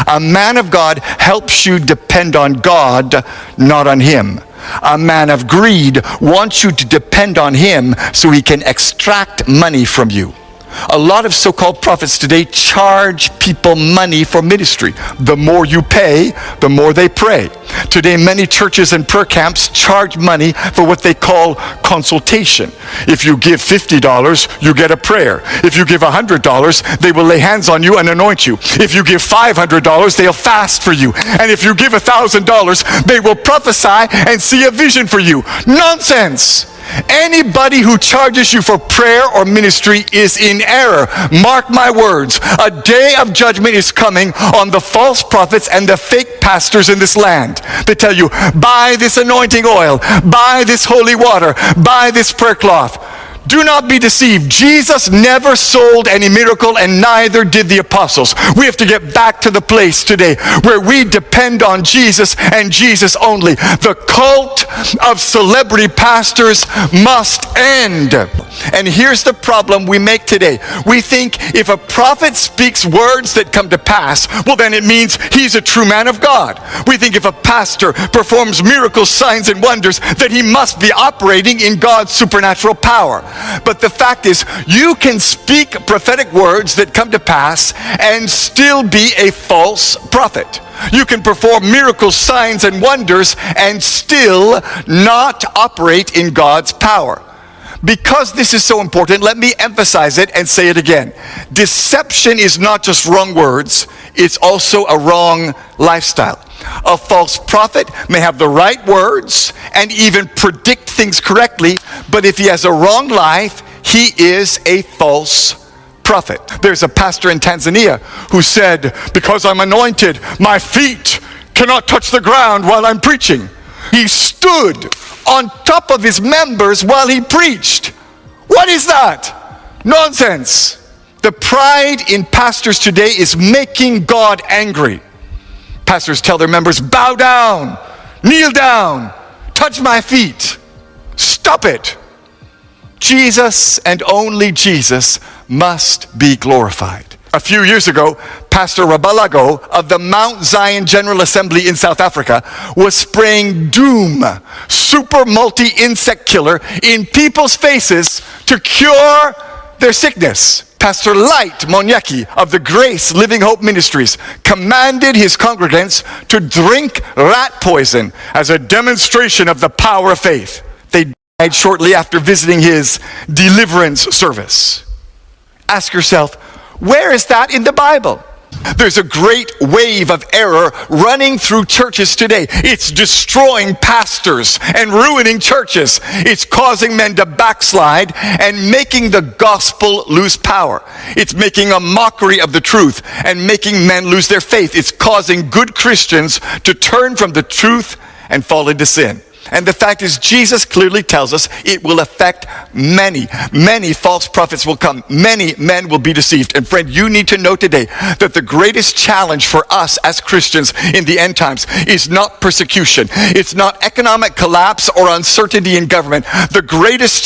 A man of God helps you depend on God, not on him. A man of greed wants you to depend on him so he can extract money from you. A lot of so-called prophets today charge people money for ministry. The more you pay, the more they pray. Today, many churches and prayer camps charge money for what they call consultation. If you give $50, you get a prayer. If you give $100, they will lay hands on you and anoint you. If you give $500, they'll fast for you. And if you give $1,000, they will prophesy and see a vision for you. Nonsense! Anybody who charges you for prayer or ministry is in error. Mark my words. A day of judgment is coming on the false prophets and the fake pastors in this land. They tell you, buy this anointing oil, buy this holy water, buy this prayer cloth. Do not be deceived. Jesus never sold any miracle, and neither did the apostles. We have to get back to the place today where we depend on Jesus and Jesus only. The cult of celebrity pastors must end. And here's the problem we make today. We think if a prophet speaks words that come to pass, well, then it means he's a true man of God. We think if a pastor performs miracles, signs, and wonders, that he must be operating in God's supernatural power. But the fact is, you can speak prophetic words that come to pass and still be a false prophet. You can perform miracles, signs, and wonders and still not operate in God's power. Because this is so important, let me emphasize it and say it again. Deception is not just wrong words, it's also a wrong lifestyle. A false prophet may have the right words and even predict things correctly, but if he has a wrong life, he is a false prophet. There's a pastor in Tanzania who said, because I'm anointed, my feet cannot touch the ground while I'm preaching. He stood on top of his members while he preached. What is that? Nonsense. The pride in pastors today is making God angry. Pastors tell their members, bow down, kneel down, touch my feet. Stop it. Jesus and only Jesus must be glorified. A few years ago, Pastor Rabalago of the Mount Zion General Assembly in South Africa was spraying Doom, super multi-insect killer, in people's faces to cure their sickness. Pastor Light Monyeki of the Grace Living Hope Ministries commanded his congregants to drink rat poison as a demonstration of the power of faith. They died shortly after visiting his deliverance service. Ask yourself, where is that in the Bible? There's a great wave of error running through churches today. It's destroying pastors and ruining churches. It's causing men to backslide and making the gospel lose power. It's making a mockery of the truth and making men lose their faith. It's causing good Christians to turn from the truth and fall into sin. And the fact is, Jesus clearly tells us it will affect many. Many false prophets will come. Many men will be deceived. And friend, you need to know today that the greatest challenge for us as Christians in the end times is not persecution. It's not economic collapse or uncertainty in government. The greatest